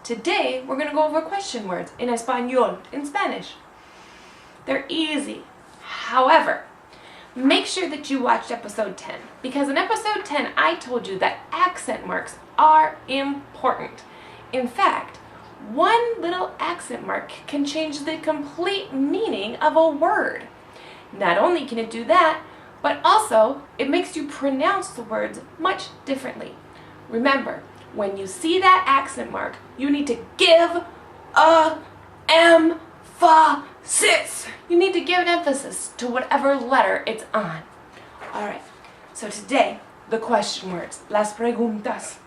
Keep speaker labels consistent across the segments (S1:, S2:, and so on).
S1: Today, we're going to go over question words in español, in Spanish. They're easy. However, make sure that you watched episode 10, because in episode 10, I told you that accent marks are important. In fact, one little accent mark can change the complete meaning of a word. Not only can it do that, but also it makes you pronounce the words much differently. Remember, when you see that accent mark, you need to give a emphasis. You need to give an emphasis to whatever letter it's on. Alright, so today, the question words, las preguntas.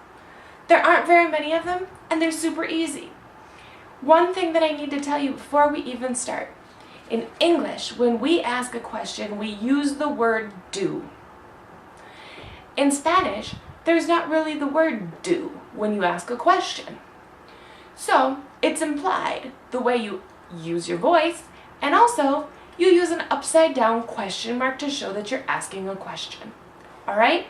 S1: There aren't very many of them, and they're super easy. One thing that I need to tell you before we even start. In English, when we ask a question, we use the word do. In Spanish, there's not really the word do when you ask a question. So, it's implied the way you use your voice, and also you use an upside down question mark to show that you're asking a question. Alright?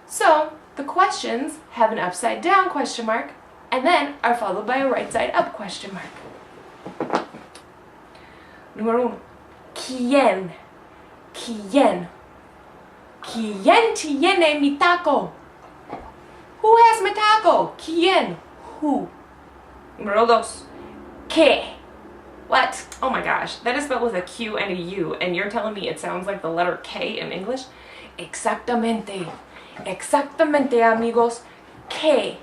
S1: So, the questions have an upside down question mark, and then are followed by a right side up question mark. Número uno. ¿Quién? ¿Quién? ¿Quién tiene mi taco? Who has my taco? ¿Quién? Who? Número dos. ¿Qué? What? Oh my gosh, that is spelled with a Q and a U, and you're telling me it sounds like the letter K in English? Exactamente. Exactamente, amigos. ¿Qué?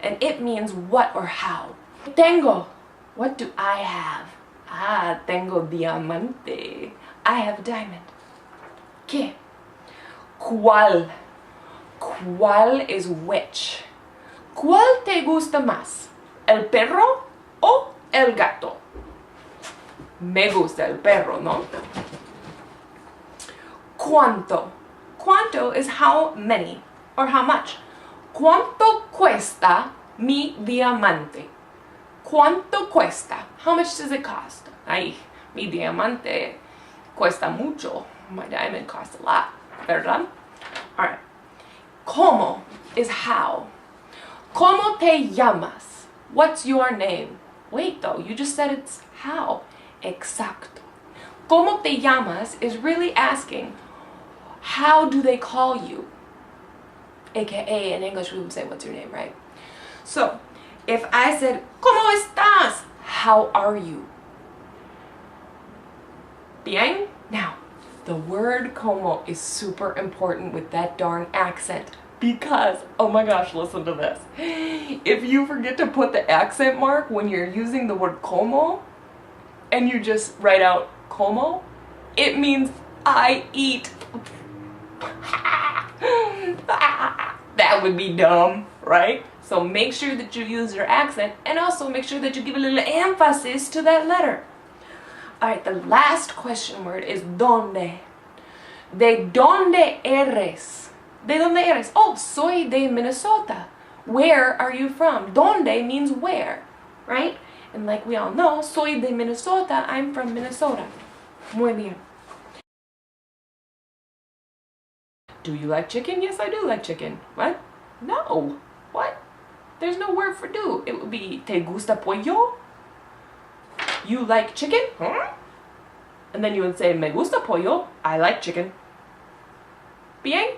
S1: And it means what or how. Tengo. What do I have? Ah, tengo diamante. I have a diamond. ¿Qué? ¿Cuál? ¿Cuál is which? ¿Cuál te gusta más? ¿El perro o el gato? Me gusta el perro, ¿no? ¿Cuánto? ¿Cuánto is how many or how much. ¿Cuánto cuesta mi diamante? ¿Cuánto cuesta? How much does it cost? Ay, mi diamante cuesta mucho. My diamond costs a lot, ¿verdad? Alright. ¿Cómo is how. ¿Cómo te llamas? What's your name? Wait though, you just said it's how. Exacto. ¿Cómo te llamas is really asking, how do they call you? AKA, in English we would say, what's your name, right? So, if I said, ¿Cómo estás? How are you? Bien? Now, the word como is super important with that darn accent. Because, oh my gosh, listen to this. If you forget to put the accent mark when you're using the word como, and you just write out como, it means I eat. That would be dumb, right? So make sure that you use your accent, and also make sure that you give a little emphasis to that letter. Alright, the last question word is donde. ¿De dónde eres? ¿De dónde eres? Oh, soy de Minnesota. Where are you from? Donde means where, right? And like we all know, soy de Minnesota, I'm from Minnesota. Muy bien. Do you like chicken? Yes, I do like chicken. What? No. What? There's no word for do. It would be, ¿te gusta pollo? You like chicken? Huh? And then you would say, me gusta pollo. I like chicken. Bien?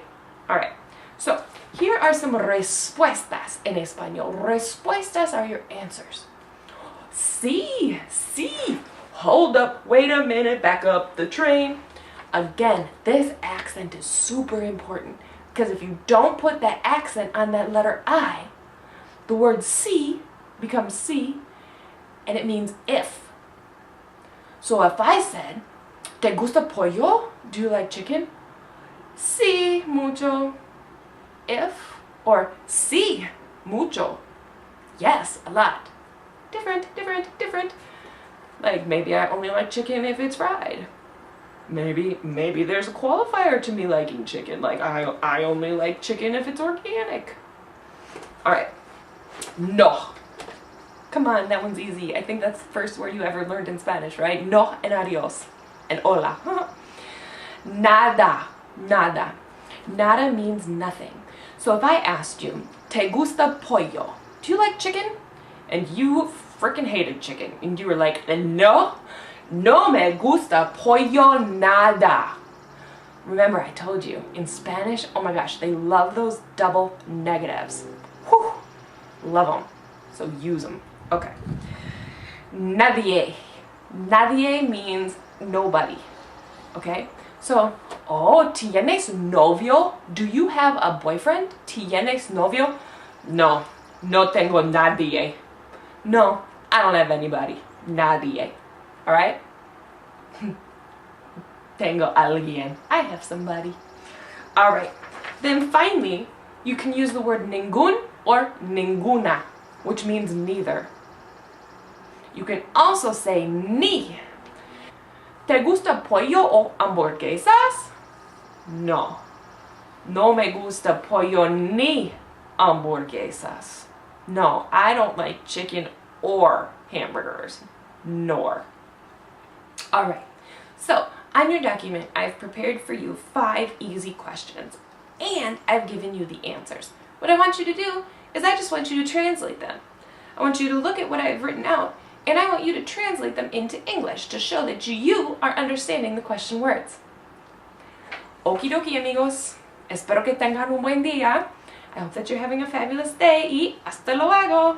S1: Alright. So, here are some respuestas en español. Respuestas are your answers. Sí, sí. Hold up. Wait a minute. Back up the train. Again, this accent is super important, because if you don't put that accent on that letter I, the word sí becomes sí, and it means if. So if I said, ¿te gusta pollo? Do you like chicken? Sí, mucho. If, or sí, mucho. Yes, a lot. Different, different, different. Like, maybe I only like chicken if it's fried. Maybe there's a qualifier to me liking chicken. Like, I only like chicken if it's organic. Alright. No. Come on, that one's easy. I think that's the first word you ever learned in Spanish, right? No and adios. And hola. Nada. Nada. Nada means nothing. So if I asked you, ¿te gusta pollo? do you like chicken? And you freaking hated chicken. And you were like, no, no me gusta pollo nada. Remember, I told you, in Spanish, oh my gosh, they love those double negatives. Whew, love them. So use them. Okay. Nadie. Nadie means nobody. Okay? So, oh, ¿tienes novio? Do you have a boyfriend? ¿Tienes novio? No, no tengo nadie. No, I don't have anybody. Nadie. Alright? Tengo alguien. I have somebody. Alright. Then finally, you can use the word ningún or ninguna, which means neither. You can also say ni. ¿Te gusta pollo o hamburguesas? No. No me gusta pollo ni hamburguesas. No, I don't like chicken or hamburgers. Nor. Alright, so on your document, I've prepared for you 5 easy questions, and I've given you the answers. What I want you to do is I just want you to translate them. I want you to look at what I've written out, and I want you to translate them into English to show that you are understanding the question words. Okie dokie, amigos. Espero que tengan un buen día. I hope that you're having a fabulous day y hasta luego.